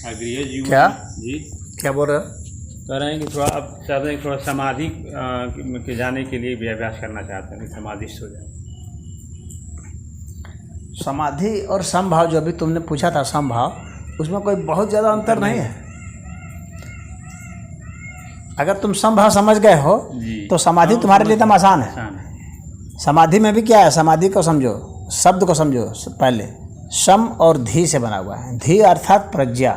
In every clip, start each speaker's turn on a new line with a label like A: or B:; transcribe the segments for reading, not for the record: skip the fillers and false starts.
A: गृह जीवन
B: क्या?
A: जी
B: क्या बोल रहे हो?
A: कह रहे हैं कि थोड़ा अब चाहते हैं कि थोड़ा समाधि के जाने के लिए भी अभ्यास करना चाहते हैं कि समाधिस्थ हो जाए।
B: समाधि और समभाव जो अभी तुमने पूछा था, समभाव, उसमें कोई बहुत ज़्यादा अंतर नहीं है। अगर तुम समभाव समझ गए हो तो समाधि तुम्हारे लिए एकदम आसान है।
A: आसान है।
B: समाधि में भी क्या है, समाधि को समझो, शब्द को समझो पहले। सम और धी से बना हुआ है। धी अर्थात प्रज्ञा,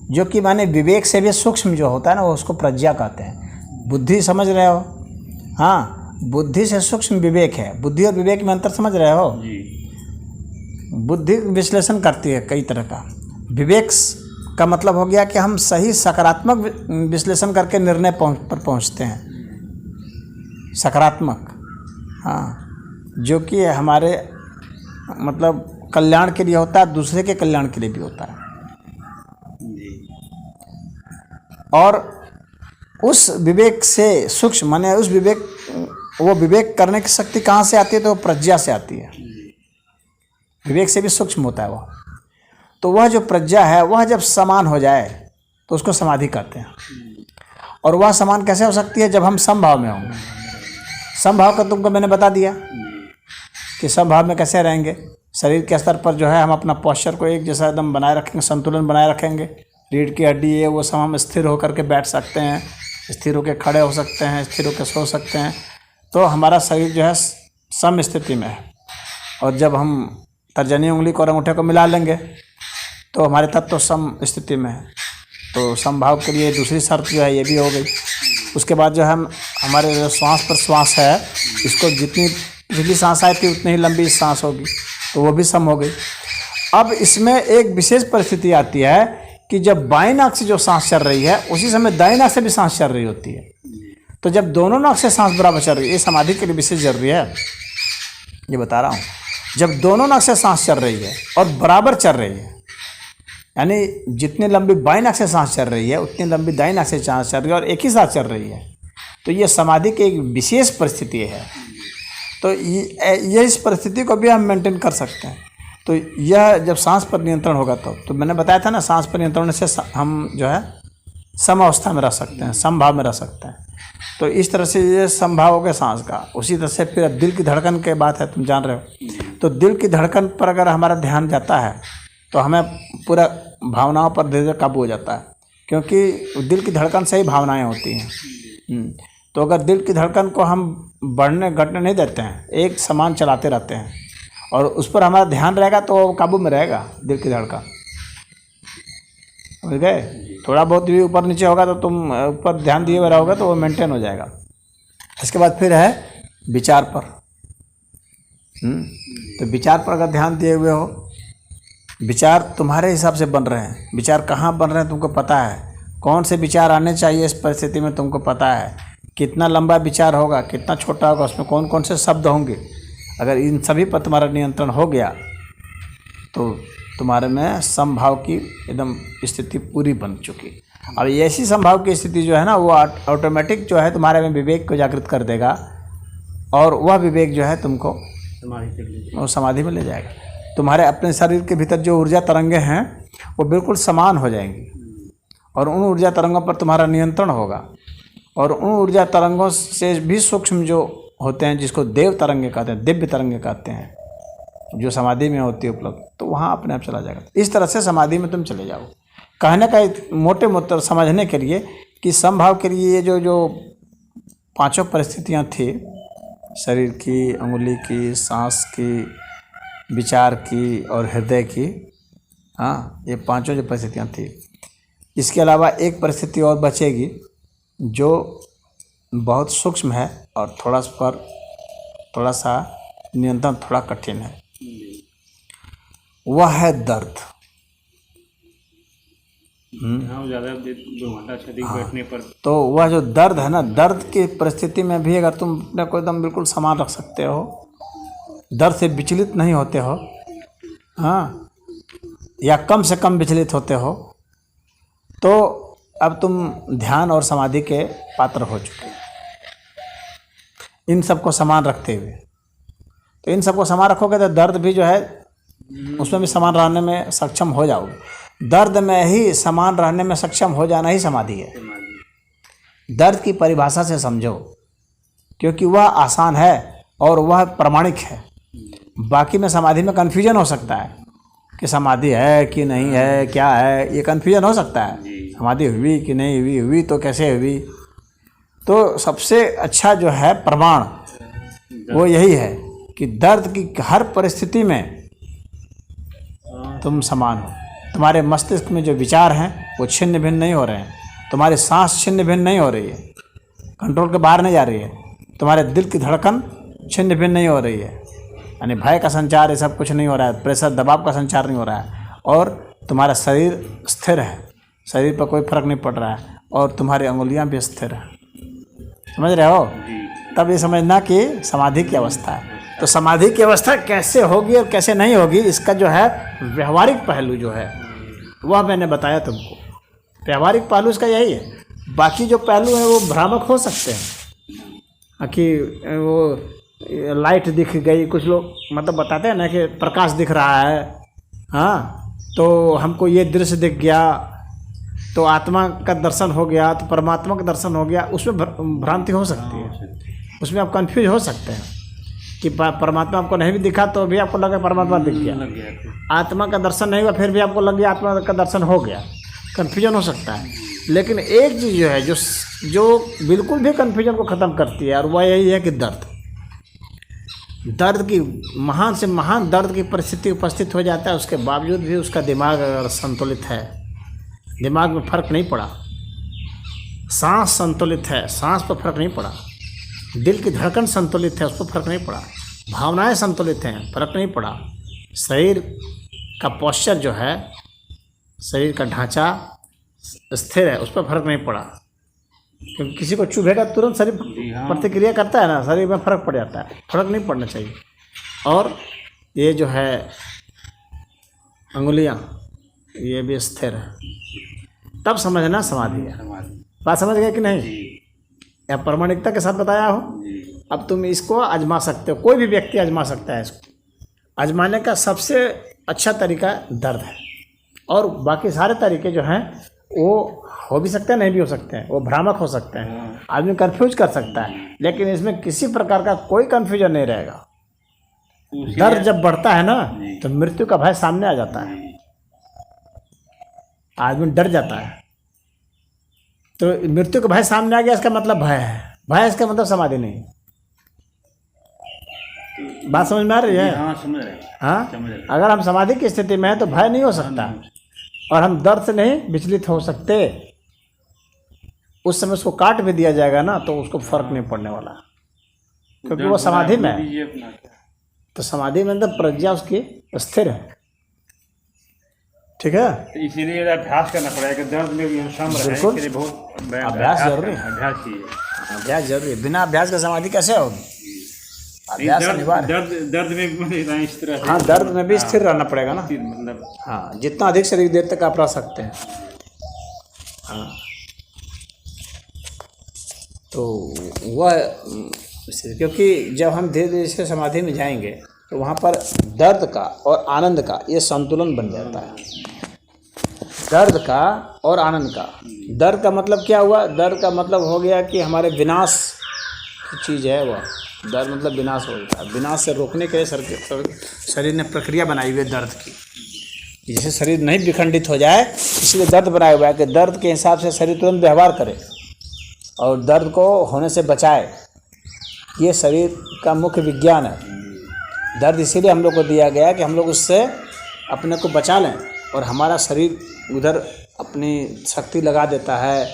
B: जो कि माने विवेक से भी सूक्ष्म जो होता है ना, वो उसको प्रज्ञा कहते हैं। बुद्धि समझ रहे हो? हाँ, बुद्धि से सूक्ष्म विवेक है। बुद्धि और विवेक में अंतर समझ रहे हो?
A: जी।
B: बुद्धि विश्लेषण करती है कई तरह का। विवेक का मतलब हो गया कि हम सही सकारात्मक विश्लेषण करके निर्णय पर पहुंचते हैं, सकारात्मक। हाँ, जो कि हमारे मतलब कल्याण के लिए होता है, दूसरे के कल्याण के लिए भी होता है। और उस विवेक से सूक्ष्म माने उस विवेक, वो विवेक करने की शक्ति कहाँ से आती है? तो वो प्रज्ञा से आती है। विवेक से भी सूक्ष्म होता है वो। तो वह जो प्रज्ञा है, वह जब समान हो जाए तो उसको समाधि कहते हैं। और वह समान कैसे हो सकती है? जब हम समभाव में होंगे। समभाव का तुमको मैंने बता दिया कि समभाव में कैसे रहेंगे। शरीर के स्तर पर जो है हम अपना पोस्चर को एक जैसा एकदम बनाए रखेंगे, संतुलन बनाए रखेंगे। रीढ़ की हड्डी है वो सब हम स्थिर होकर के बैठ सकते हैं, स्थिर होकर खड़े हो सकते हैं, स्थिर होकर सो सकते हैं। तो हमारा शरीर जो है सम स्थिति में है। और जब हम तर्जनी उंगली को और अंगूठे को मिला लेंगे तो हमारे तत्व सम स्थिति में है। तो समभाव के लिए दूसरी शर्त जो है ये भी हो गई। उसके बाद जो हम हमारे जो श्वास पर श्वास है, इसको जितनी पिछली सांस आई थी उतनी ही लंबी सांस होगी, तो वो भी सम हो गई। अब इसमें एक विशेष परिस्थिति आती है कि जब बाईं नाक से जो सांस चल रही है उसी समय दाईं नाक से भी सांस चल रही होती है। तो जब दोनों नाक से सांस बराबर चल रही है, ये समाधि के लिए विशेष जरूरी है, ये बता रहा हूँ। जब दोनों नाक से सांस चल रही है और बराबर चल रही है, यानी जितनी लंबी बाईं नाक से सांस चल रही है उतनी लंबी दाईं नाक से सांस चल रही है और एक ही साथ चल रही है, तो ये समाधि की एक विशेष परिस्थिति है। तो ये इस परिस्थिति को भी हम मेंटेन कर सकते हैं। तो यह जब सांस पर नियंत्रण होगा तो मैंने बताया था ना, सांस पर नियंत्रण से हम जो है सम अवस्था में रह सकते हैं, समभाव में रह सकते हैं। तो इस तरह से ये समभाव हो गया सांस का। उसी तरह से फिर दिल की धड़कन के बात है, तुम जान रहे हो। तो दिल की धड़कन पर अगर हमारा ध्यान जाता है तो हमें पूरा भावनाओं पर धीरे धीरे काबू हो जाता है, क्योंकि दिल की धड़कन से ही भावनाएं होती हैं। तो अगर दिल की धड़कन को हम बढ़ने घटने नहीं देते हैं, एक समान चलाते रहते हैं और उस पर हमारा ध्यान रहेगा तो काबू में रहेगा दिल की धड़कन। समझ गए? थोड़ा बहुत भी ऊपर नीचे होगा तो तुम ऊपर ध्यान दिए हुए रहोगे तो वो मेंटेन हो जाएगा। इसके बाद फिर है विचार पर। तो विचार पर अगर ध्यान दिए हुए हो, विचार तुम्हारे हिसाब से बन रहे हैं। विचार कहाँ बन रहे हैं तुमको पता है, कौन से विचार आने चाहिए इस परिस्थिति में तुमको पता है, कितना लंबा विचार होगा, कितना छोटा होगा, उसमें कौन कौन से शब्द होंगे। अगर इन सभी पर तुम्हारा नियंत्रण हो गया तो तुम्हारे में समभाव की एकदम स्थिति पूरी बन चुकी। अब ऐसी समभाव की स्थिति जो है ना, वो ऑटोमेटिक जो है तुम्हारे में विवेक को जागृत कर देगा और वह विवेक जो है तुमको समाधि में ले जाएगा। तुम्हारे अपने शरीर के भीतर जो ऊर्जा तरंगे हैं वो बिल्कुल समान हो जाएंगी और उन ऊर्जा तरंगों पर तुम्हारा नियंत्रण होगा। और उन ऊर्जा तरंगों से भी सूक्ष्म जो होते हैं, जिसको देव तरंगे कहते हैं, दिव्य तरंगे कहते हैं, जो समाधि में होती है उपलब्ध, तो वहाँ अपने आप चला जाएगा। इस तरह से समाधि में तुम चले जाओ। कहने का मोटे मोटे समझने के लिए कि समभाव के लिए जो जो पांचों परिस्थितियाँ थी, शरीर की, अंगुली की, सांस की, विचार की और हृदय की, हाँ, ये पांचों जो परिस्थितियाँ थी, इसके अलावा एक परिस्थिति और बचेगी जो बहुत सूक्ष्म है और थोड़ा सा नियंत्रण थोड़ा कठिन है। वह है दर्द।
A: ज़्यादा 2 घंटा से अधिक बैठने पर
B: तो वह जो दर्द है ना, दर्द की परिस्थिति में भी अगर तुम अपने को एकदम बिल्कुल समान रख सकते हो, दर्द से विचलित नहीं होते हो, हाँ, या कम से कम विचलित होते हो, तो अब तुम ध्यान और समाधि के पात्र हो चुके। इन सबको समान रखते हुए, तो इन सबको समान रखोगे तो दर्द भी जो है उसमें भी समान रहने में सक्षम हो जाओगे। दर्द में ही समान रहने में सक्षम हो जाना ही समाधि है।
A: समाधि।
B: दर्द की परिभाषा से समझो, क्योंकि वह आसान है और वह प्रमाणिक है। बाकी में समाधि में कन्फ्यूजन हो सकता है कि समाधि है कि नहीं है, क्या है, ये कन्फ्यूजन हो सकता है। समाधि हुई कि नहीं हुई, हुई तो कैसे हुई। तो सबसे अच्छा जो है प्रमाण वो यही है कि दर्द की हर परिस्थिति में तुम समान हो। तुम्हारे मस्तिष्क में जो विचार हैं वो छिन्न भिन्न नहीं हो रहे हैं, तुम्हारी सांस छिन्न भिन्न नहीं हो रही है, कंट्रोल के बाहर नहीं जा रही है, तुम्हारे दिल की धड़कन छिन्न भिन्न नहीं हो रही है, यानी भय का संचार ये सब कुछ नहीं हो रहा है, प्रेशर दबाव का संचार नहीं हो रहा है, और तुम्हारा शरीर स्थिर है, शरीर पर कोई फर्क नहीं पड़ रहा है, और तुम्हारी अंगुलियां भी स्थिर हैं। समझ रहे हो? तब ये समझना कि समाधि की अवस्था है। तो समाधि की अवस्था कैसे होगी और कैसे नहीं होगी, इसका जो है व्यवहारिक पहलू जो है वह मैंने बताया तुमको। व्यवहारिक पहलू इसका यही है। बाकी जो पहलू हैं वो भ्रामक हो सकते हैं कि वो लाइट दिख गई, कुछ लोग मतलब बताते हैं ना कि प्रकाश दिख रहा है, हाँ, तो हमको ये दृश्य दिख गया, तो आत्मा का दर्शन हो गया, तो परमात्मा का दर्शन हो गया। उसमें भ्रांति हो सकती है, उसमें आप कंफ्यूज हो सकते हैं कि परमात्मा आपको नहीं भी दिखा तो भी आपको लगा परमात्मा दिख गया, आत्मा का दर्शन नहीं हुआ फिर भी आपको लग गया आत्मा का दर्शन हो गया। कन्फ्यूजन हो सकता है। लेकिन एक चीज़ जो है जो बिल्कुल भी कन्फ्यूजन को ख़त्म करती है, और वह यही है कि दर्द की महान से महान दर्द की परिस्थिति उपस्थित हो जाता है, उसके बावजूद भी उसका दिमाग अगर संतुलित है, दिमाग में फर्क नहीं पड़ा, सांस संतुलित है, सांस पर फर्क नहीं पड़ा, दिल की धड़कन संतुलित है, उस पर फर्क नहीं पड़ा, भावनाएं संतुलित हैं, फर्क नहीं पड़ा, शरीर का पोस्चर जो है, शरीर का ढांचा स्थिर है, उस पर फर्क नहीं पड़ा। क्योंकि किसी को चुभेगा तुरंत शरीर प्रतिक्रिया करता है ना, शरीर में फर्क पड़ जाता है, फर्क नहीं पड़ना चाहिए। और ये जो है अंगुलियां, ये भी स्थिर है, तब समझना समाधि है। बात समझ गए कि नहीं? या प्रमाणिकता के साथ बताया हो। अब तुम इसको आजमा सकते हो, कोई भी व्यक्ति आजमा सकता है। इसको आजमाने का सबसे अच्छा तरीका दर्द है, और बाकी सारे तरीके जो हैं वो हो भी सकते हैं, नहीं भी हो सकते हैं, वो भ्रामक हो सकते हैं, आदमी कंफ्यूज कर सकता है, लेकिन इसमें किसी प्रकार का कोई कंफ्यूजन नहीं रहेगा। दर्द जब बढ़ता है ना तो मृत्यु का भय सामने आ जाता है, आदमी डर जाता है। तो मृत्यु का भय सामने आ गया, इसका मतलब भय है, भय इसका मतलब समाधि नहीं। बात समझ में आ रही है?
A: हाँ, समझ रहे हैं।
B: हाँ,
A: समझ रहे हैं।
B: अगर हम समाधि की स्थिति में हैं तो भय नहीं हो सकता, और हम दर्द से नहीं विचलित हो सकते। उस समय उसको काट भी दिया जाएगा ना तो उसको फर्क नहीं पड़ने वाला, क्योंकि वो समाधि में है। तो समाधि में अंदर प्रज्ञा उसकी स्थिर है। ठीक है,
A: तो इसीलिए अभ्यास करना पड़ेगा कि दर्द में भी हम सम रहें।
B: बिल्कुल।
A: इसके लिए बहुत
B: अभ्यास जरूरी है।
A: अभ्यास चाहिए।
B: अभ्यास जरूरी है, बिना अभ्यास का समाधि कैसे होगी? अभ्यास अनिवार्य है।
A: दर्द में भी इस तरह से,
B: हाँ, दर्द में भी स्थिर रहना पड़ेगा ना।
A: मतलब
B: हाँ, जितना अधिक शरीर देर तक आप रह सकते हैं। हाँ, तो वह क्योंकि जब हम धीरे धीरे से समाधि में जाएंगे तो वहाँ पर दर्द का और आनंद का ये संतुलन बन जाता है। दर्द का और आनंद का। दर्द का मतलब क्या हुआ? दर्द का मतलब हो गया कि हमारे विनाश की चीज़ है वह। दर्द मतलब विनाश हो जाता है। विनाश से रोकने के लिए शरीर ने प्रक्रिया बनाई हुई है दर्द की, जिससे शरीर नहीं विखंडित हो जाए, इसलिए दर्द बनाया हुआ है कि दर्द के हिसाब से शरीर तुरंत व्यवहार करे और दर्द को होने से बचाए। ये शरीर का मुख्य विज्ञान है। दर्द इसीलिए हम लोग को दिया गया कि हम लोग उससे अपने को बचा लें, और हमारा शरीर उधर अपनी शक्ति लगा देता है,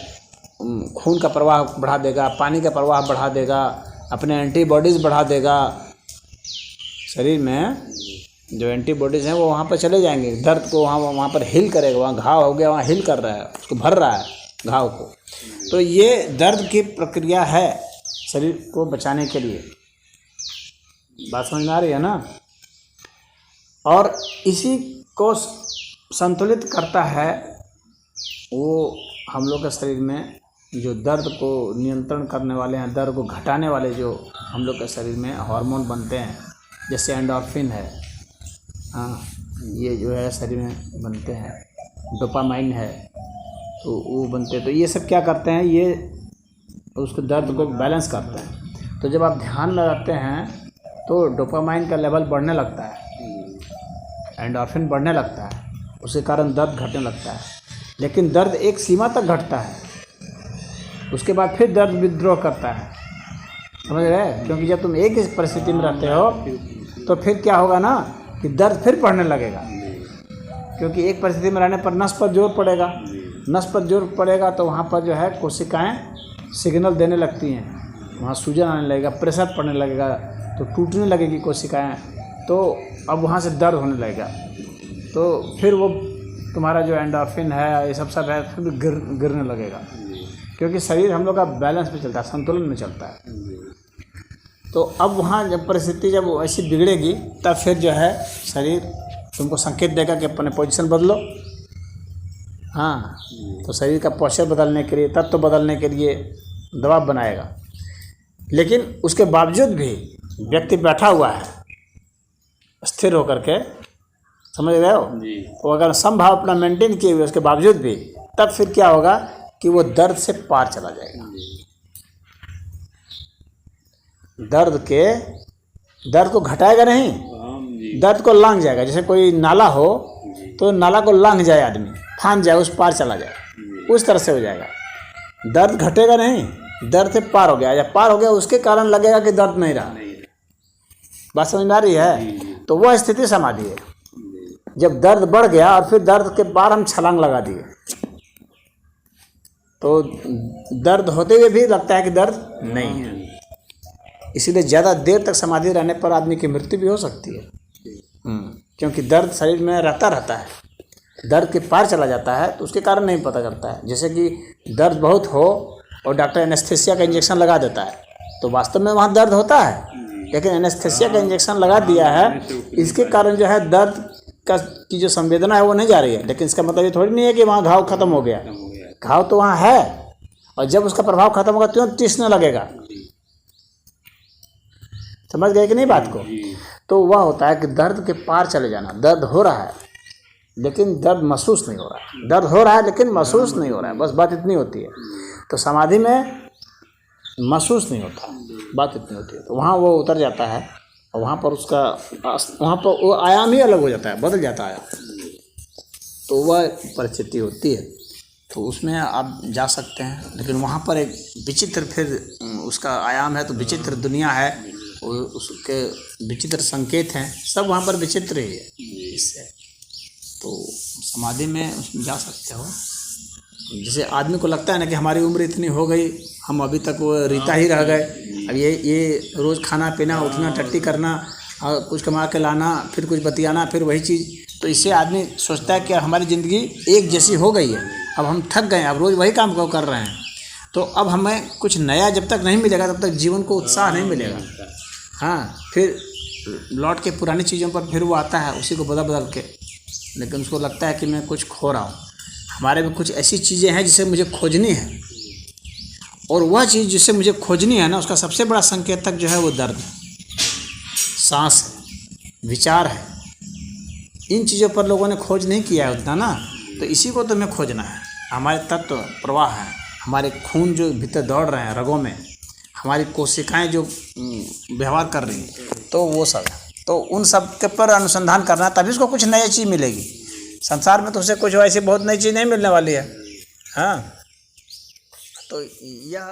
B: खून का प्रवाह बढ़ा देगा, पानी का प्रवाह बढ़ा देगा, अपने एंटीबॉडीज़ बढ़ा देगा। शरीर में जो एंटीबॉडीज़ हैं वो वहाँ पर चले जाएंगे, दर्द को वहाँ पर हील करेगा। वहाँ घाव हो गया, वहाँ हील कर रहा है, उसको भर रहा है घाव को। तो ये दर्द की प्रक्रिया है शरीर को बचाने के लिए। बात समझ में आ रही है ना? और इसी को संतुलित करता है वो हम लोग के शरीर में जो दर्द को नियंत्रण करने वाले हैं, दर्द को घटाने वाले जो हम लोग के शरीर में हार्मोन बनते हैं, जैसे एंडोर्फिन है, हाँ, ये जो है शरीर में बनते हैं। डोपामाइन है, तो वो बनते हैं। तो ये सब क्या करते हैं, ये उसके दर्द को बैलेंस करते हैं। तो जब आप ध्यान में रहते हैं तो डोपामाइन का लेवल बढ़ने लगता है, एंडोर्फिन बढ़ने लगता है, उसके कारण दर्द घटने लगता है। लेकिन दर्द एक सीमा तक घटता है, उसके बाद फिर दर्द विद्रोह करता है, समझ रहे? क्योंकि जब तुम एक ही परिस्थिति में रहते हो तो फिर क्या होगा ना कि दर्द फिर बढ़ने लगेगा, क्योंकि एक परिस्थिति में रहने पर नस पर जोर पड़ेगा, नस पर जोर पड़ेगा तो वहाँ पर जो है कोशिकाएं सिग्नल देने लगती हैं, वहाँ सूजन आने लगेगा, प्रेशर पड़ने लगेगा, तो टूटने लगेगी कोशिकाएं, तो अब वहाँ से दर्द होने लगेगा। तो फिर वो तुम्हारा जो एंडोर्फिन है, ये सब है, फिर गिरने लगेगा, क्योंकि शरीर हम लोग का बैलेंस में चलता है, संतुलन में चलता है। तो अब वहाँ जब परिस्थिति जब ऐसी बिगड़ेगी तब फिर जो है शरीर तुमको संकेत देगा कि अपने पोजीशन बदलो। हाँ, तो शरीर का पोस्चर बदलने के लिए, तत्व बदलने के लिए दबाव बनाएगा। लेकिन उसके बावजूद भी व्यक्ति बैठा हुआ है स्थिर होकर के, समझ रहे हो? तो अगर समभाव अपना मेंटेन किए हुए उसके बावजूद भी, तब फिर क्या होगा कि वो दर्द से पार चला जाएगा। दर्द को घटाएगा नहीं, दर्द को लांघ जाएगा। जैसे कोई नाला हो तो नाला को लांघ जाए आदमी, फान जाए, उस पार चला जाए, उस तरह से हो जाएगा। दर्द घटेगा नहीं, दर्द से पार हो गया, या पार हो गया उसके कारण लगेगा कि दर्द नहीं रहा। बात समझ में आ रही है? तो वह स्थिति समाधि है, जब दर्द बढ़ गया और फिर दर्द के पार हम छलांग लगा दिए, तो दर्द होते हुए भी लगता है कि दर्द नहीं है। इसीलिए ज़्यादा देर तक समाधि रहने पर आदमी की मृत्यु भी हो सकती है, क्योंकि दर्द शरीर में रहता है, दर्द के पार चला जाता है, तो उसके कारण नहीं पता चलता है। जैसे कि दर्द बहुत हो और डॉक्टर एनेस्थीसिया का इंजेक्शन लगा देता है, तो वास्तव में वहाँ दर्द होता है, लेकिन एनेस्थीसिया का इंजेक्शन लगा दिया है, इसके कारण जो है दर्द की जो संवेदना है वो नहीं जा रही है। लेकिन इसका मतलब ये थोड़ी नहीं है कि वहाँ घाव खत्म हो गया, घाव तो वहाँ है, और जब उसका प्रभाव खत्म होगा तुरंत टीसने लगेगा। समझ गए कि नहीं बात को? तो वह होता है कि दर्द के पार चले जाना। दर्द हो रहा है लेकिन दर्द महसूस नहीं हो रहा है, दर्द हो रहा है लेकिन महसूस नहीं हो रहा है, बस बात इतनी होती है। तो समाधि में महसूस नहीं होता, बात इतनी होती है। तो वहाँ वो उतर जाता है, और वहाँ पर उसका वहाँ पर वो आयाम ही अलग हो जाता है, बदल जाता है। तो वह परिस्थिति होती है, तो उसमें आप जा सकते हैं। लेकिन वहाँ पर एक विचित्र फिर उसका आयाम है, तो विचित्र दुनिया है, उसके विचित्र संकेत हैं, सब वहाँ पर विचित्र ही है इससे। तो समाधि में उसमें जा सकते हो। जैसे आदमी को लगता है ना कि हमारी उम्र इतनी हो गई, हम अभी तक वो रीता ही रह गए, अब ये रोज़ खाना पीना, उठना, टट्टी करना, और कुछ कमा के लाना, फिर कुछ बतियाना, फिर वही चीज़। तो इससे आदमी सोचता है कि हमारी ज़िंदगी एक जैसी हो गई है, अब हम थक गए, अब रोज़ वही काम कर रहे हैं, तो अब हमें कुछ नया जब तक नहीं मिलेगा तब तक जीवन को उत्साह नहीं मिलेगा। हाँ, फिर लौट के पुरानी चीज़ों पर फिर वो आता है, उसी को बदल के, लेकिन उसको लगता है कि मैं कुछ खो रहा हूँ। हमारे में कुछ ऐसी चीज़ें हैं जिसे मुझे खोजनी है, और वह चीज़ जिसे मुझे खोजनी है ना, उसका सबसे बड़ा संकेतक जो है वो दर्द है, सांस है, विचार है। इन चीज़ों पर लोगों ने खोज नहीं किया है उतना ना, तो इसी को तो हमें खोजना है। हमारे तत्व प्रवाह है, हमारे खून जो भीतर दौड़ रहे हैं रगों में, हमारी कोशिकाएं जो व्यवहार कर रही हैं, तो वो सब है। तो उन सब के पर अनुसंधान करना, तभी उसको कुछ नई चीज़ मिलेगी। संसार में तो उसे कुछ ऐसी बहुत नई चीज़ नहीं मिलने वाली है। हाँ, तो यह